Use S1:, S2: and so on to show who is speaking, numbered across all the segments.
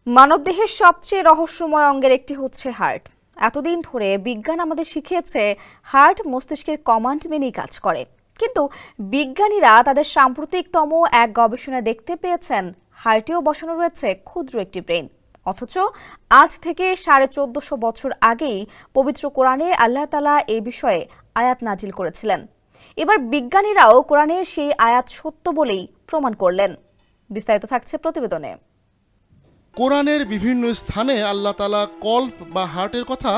S1: মানবদেহের সবচেয়ে রহস্যময় অঙ্গের একটি হচ্ছে হার্ট। এতদিন ধরে বিজ্ঞান আমাদের শিখিয়েছে হার্ট মস্তিষ্কের কমান্ড মেনেই কাজ করে, কিন্তু বিজ্ঞানীরা তাদের সাম্প্রতিকতম এক গবেষণায় দেখতে পেয়েছেন হার্টেও বসানো রয়েছে ক্ষুদ্র একটি ব্রেন। অথচ আজ থেকে 1450 বছর আগেই পবিত্র কোরআনে আল্লাহ তাআলা এই বিষয়ে আয়াত নাজিল করেছিলেন। এবার বিজ্ঞানীরাও কোরআনের সেই আয়াত সত্য বলেই প্রমাণ করলেন। বিস্তারিত থাকছে প্রতিবেদনে।
S2: কোরআনের বিভিন্ন স্থানে আল্লাহ তাআলা কল্ব বা হার্টের কথা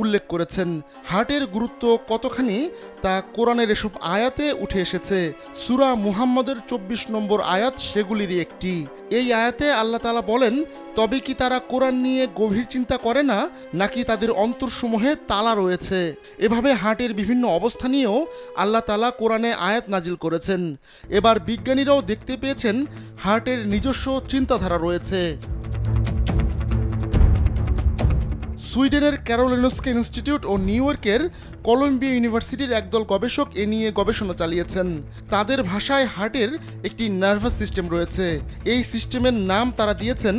S2: উল্লেখ করেছেন। হার্টের গুরুত্ব কতখানি তা কোরআনের এসব আয়াতে উঠে এসেছে। সূরা মুহাম্মদের 24 নম্বর আয়াত সেগুলিরই একটি। এই আয়াতে আল্লাহ তাআলা বলেন, তবে কি তারা কোরআন নিয়ে গভীর চিন্তা করে না, নাকি তাদের অন্তরসমূহে তালা রয়েছে। এভাবে হার্টের বিভিন্ন অবস্থা নিয়েও আল্লাহ তাআলা কোরআনে আয়াত নাজিল করেছেন। এবার বিজ্ঞানীরাও দেখতে পেয়েছেন হার্টের নিজস্ব চিন্তাধারা রয়েছে। সুইডেনের ক্যারোলিনস্কা ইনস্টিটিউট ও নিউ ইয়র্কের কলম্বিয়া ইউনিভার্সিটির একদল গবেষক এ নিয়ে গবেষণা চালিয়েছেন। তাদের ভাষায় হার্টের একটি নার্ভাস সিস্টেম রয়েছে। এই সিস্টেমের নাম তারা দিয়েছেন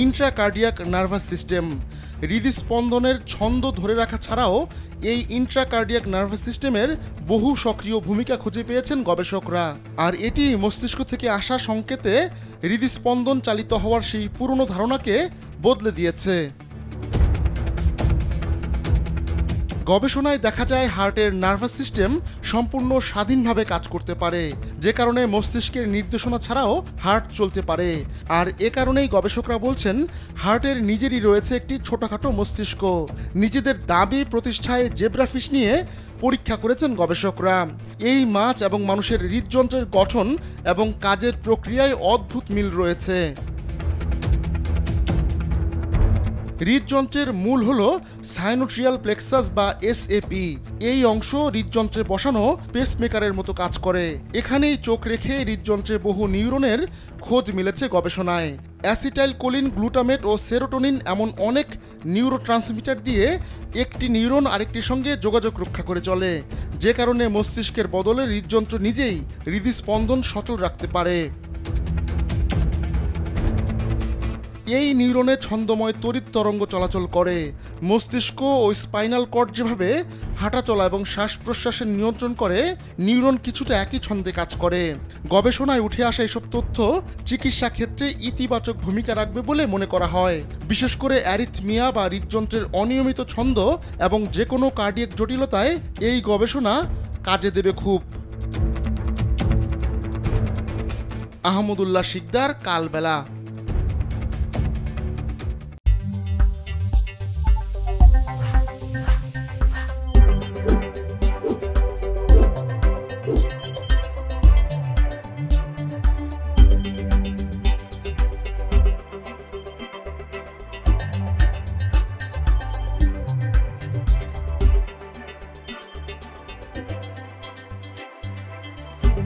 S2: ইন্ট্রাকার্ডিয়াক নার্ভাস সিস্টেম। হৃদস্পন্দনের ছন্দ ধরে রাখা ছাড়াও এই ইন্ট্রাকার্ডিয়াক নার্ভাস সিস্টেমের বহু সক্রিয় ভূমিকা খুঁজে পেয়েছেন গবেষকরা। আর এটি মস্তিষ্ক থেকে আসা সংকেতে হৃদস্পন্দন চালিত হওয়ার সেই পুরনো ধারণাকে বদলে দিয়েছে। গবেষণায় দেখা যায় হার্টের নার্ভাস সিস্টেম সম্পূর্ণ স্বাধীনভাবে কাজ করতে পারে, যে কারণে মস্তিষ্কের নির্দেশনা ছাড়াও হার্ট চলতে পারে। আর এ কারণেই গবেষকরা বলছেন হার্টের নিজেরই রয়েছে একটি ছোটখাটো মস্তিষ্ক। নিজেদের দাবি প্রতিষ্ঠায় জেব্রাফিশ নিয়ে পরীক্ষা করেছেন গবেষকরা। এই মাছ এবং মানুষের হৃদযন্ত্রের গঠন এবং কাজের প্রক্রিয়ায় অদ্ভুত মিল রয়েছে। হৃদযন্ত্রের মূল হলো সাইনোট্রিয়াল প্লেক্সাস বা এসএপি। এই অংশ হৃদযন্ত্রে বসানো পেসমেকারের মতো কাজ করে। এখানেই চোখ রেখে হৃদযন্ত্রে বহু নিউরনের খোঁজ মিলেছে গবেষণায়। অ্যাসিটাইল কোলিন, গ্লুটামেট ও সেরোটোনিন এমন অনেক নিউরোট্রান্সমিটার দিয়ে একটি নিউরন আরেকটির সঙ্গে যোগাযোগ রক্ষা করে চলে, যে কারণে মস্তিষ্কের বদলে হৃদযন্ত্র নিজেই হৃদস্পন্দন সচল রাখতে পারে। এই নিউরনে ছন্দময় তড়িৎ তরঙ্গ চলাচল করে। মস্তিষ্ক ও স্পাইনাল কর্ড যেভাবে হাঁটা চলা এবং শ্বাস প্রশ্বাসের নিয়ন্ত্রণ করে, নিউরন কিছুটা একই ছন্দে কাজ করে। গবেষণায় উঠে আসা এসব তথ্য চিকিৎসা ক্ষেত্রে ইতিবাচক ভূমিকা রাখবে বলে মনে করা হয়। বিশেষ করে অ্যারিথমিয়া বা হৃদযন্ত্রের অনিয়মিত ছন্দ এবং যে কোনো কার্ডিয়াক জটিলতায় এই গবেষণা কাজে দেবে খুব। আহমদুল্লাহ শিকদার, কালবেলা।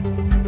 S3: Thank you.